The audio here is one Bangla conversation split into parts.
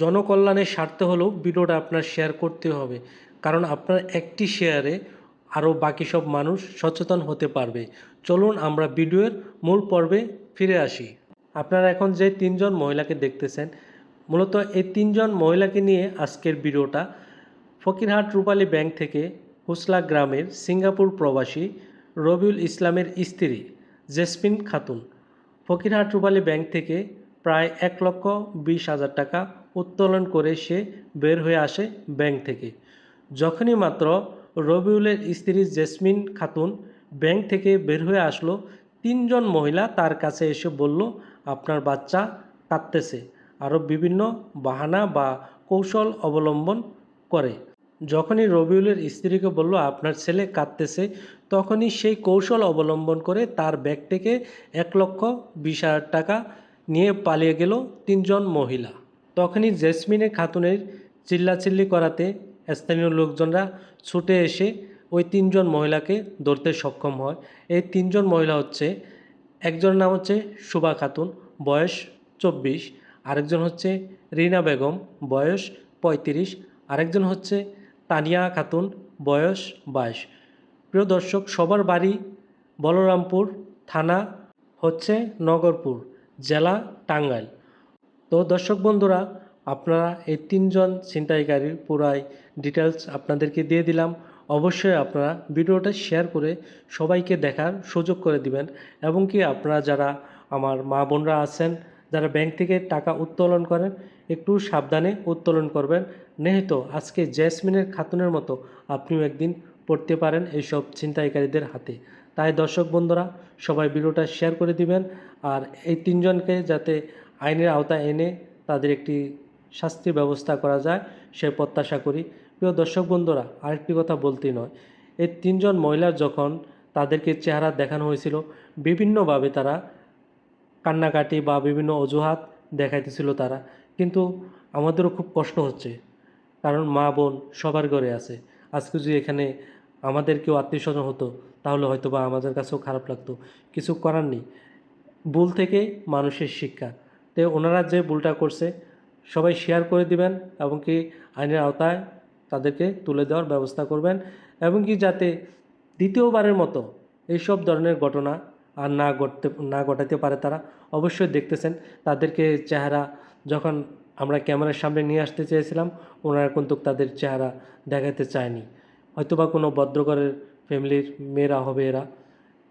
জনকল্যাণের স্বার্থে হলেও ভিডিওটা আপনার শেয়ার করতে হবে, কারণ আপনার একটি শেয়ারে আরও বাকি সব মানুষ সচেতন হতে পারবে। চলুন আমরা ভিডিওর মূল পর্বে ফিরে আসি। আপনারা এখন যে তিনজন মহিলাকে দেখতেছেন, মূলত এই তিনজন মহিলাকে নিয়ে আজকের ভিডিওটা। ফকিরহাট রূপালী ব্যাংক থেকে হুসলা গ্রামের সিঙ্গাপুর প্রবাসী রবিউল ইসলামের স্ত্রী জেসমিন খাতুন ফকিরহাট রূপালী ব্যাংক থেকে প্রায় 1,20,000 টাকা উত্তোলন করে সে বের হয়ে আসে ব্যাংক থেকে। যখনই মাত্র রবিউলের স্ত্রী জেসমিন খাতুন ব্যাংক থেকে বের হয়ে আসলো, তিনজন মহিলা তার কাছে এসে বলল, আপনার বাচ্চা কাঁদতেছে। আরও বিভিন্ন বাহানা বা কৌশল অবলম্বন করে। যখনই রবিউলের স্ত্রীকে বলল, আপনার ছেলে কাঁদতেছে, তখনই সেই কৌশল অবলম্বন করে তার ব্যাগ থেকে 1,20,000 টাকা নিয়ে পালিয়ে গেল তিনজন মহিলা। তখনই জেসমিনের খাতুনের চিল্লাচিল্লি করাতে স্থানীয় লোকজনরা ছুটে এসে ওই তিনজন মহিলাকে ধরতে সক্ষম হয়। এই তিনজন মহিলা হচ্ছে, একজনের নাম হচ্ছে শুভা খাতুন, বয়স 24, আরেকজন হচ্ছে রিনা বেগম, বয়স 35, আরেকজন হচ্ছে তানিয়া খাতুন, বয়স 22। প্রিয় দর্শক, সবার বাড়ি বলরামপুর, থানা হচ্ছে নগরপুর, জেলা টাঙ্গাইল। তো দর্শক বন্ধুরা, আপনারা এই তিনজন ছিনতাইকারীর পুরাই ডিটেলস আপনাদেরকে দিয়ে দিলাম। অবশ্যই আপনারা ভিডিওটা শেয়ার করে সবাইকে দেখার সুযোগ করে দিবেন, এবং কি আপনারা যারা আমার মা বোনরা আছেন, যারা ব্যাংক থেকে টাকা উত্তোলন করেন, একটু সাবধানে উত্তোলন করবেন। নেহেতো আজকে জেসমিনের খাতুনের মতো আপনিও একদিন পড়তে পারেন এইসব ছিনতাইকারীদের হাতে। তাই দর্শক বন্ধুরা, সবাই ভিডিওটা শেয়ার করে দিবেন, আর এই তিনজনকে যাতে আইনের আওতায় এনে তাদের একটি শাস্তির ব্যবস্থা করা যায় সে প্রত্যাশা করি। প্রিয় দর্শক বন্ধুরা, আরেকটি কথা বলতেই নয়, এই তিনজন মহিলার যখন তাদেরকে চেহারা দেখানো হয়েছিল, বিভিন্নভাবে তারা কান্নাকাটি বা বিভিন্ন অজুহাত দেখাইতেছিল তারা, কিন্তু আমাদেরও খুব কষ্ট হচ্ছে, কারণ মা বোন সবার ঘরে আছে। আজকে যদি এখানে আমাদের কেউ আত্মীয়স্বজন হতো, তাহলে হয়তো বা আমাদের কাছেও খারাপ লাগতো। কিছু করার নেই, ভুল থেকে মানুষের শিক্ষা। তো ওনারা যে ভুলটা করছে সবাই শেয়ার করে দিবেন, এবং কি আইনের আওতায় তাদেরকে তুলে দেওয়ার ব্যবস্থা করবেন, এবং কি যাতে দ্বিতীয়বারের মতো এইসব ধরনের ঘটনা আর না ঘটাতে পারে তারা। অবশ্যই দেখতেছেন তাদেরকে চেহারা যখন আমরা ক্যামেরার সামনে নিয়ে আসতে চেয়েছিলাম, ওনারা কিন্তু তাদের চেহারা দেখাতে চায়নি। হয়তোবা কোনো ভদ্রঘরের ফ্যামিলির মেয়েরা হবে এরা,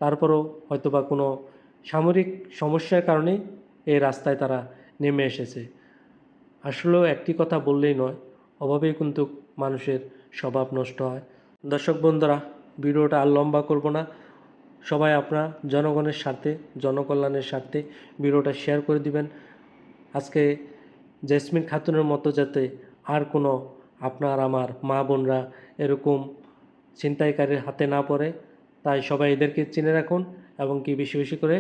তারপরও হয়তোবা কোনো সামরিক সমস্যার কারণেই এই রাস্তায় তারা নেমে এসেছে। আসলেও একটি কথা বললেই নয়, অভাবেই কিন্তু মানুষের স্বভাব নষ্ট হয়। দর্শক বন্ধুরা, ভিডিওটা আর লম্বা করব না। সবাই আপনারা জনগণের স্বার্থে, জনকল্যাণের স্বার্থে ভিডিওটা শেয়ার করে দিবেন। আজকে জেসমিন খাতুনের মতো যাতে আর কোনো আপনার আমার মা বোনরা এরকম ছিনতাইকারীর হাতে না পড়ে, তাই সবাই এদেরকে চিনে রাখুন, এবং কি বেশি বেশি করে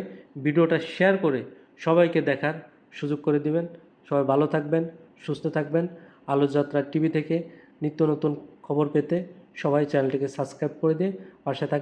ভিডিওটা শেয়ার করে সবাইকে দেখার সুযোগ করে দিবেন। সবাই ভালো থাকবেন, সুস্থ থাকবেন। আলোকযাত্রা টিভি থেকে নিত্য নতুন খবর পেতে সবাই চ্যানেলটিকে সাবস্ক্রাইব করে দিয়ে পাশে থাকবেন।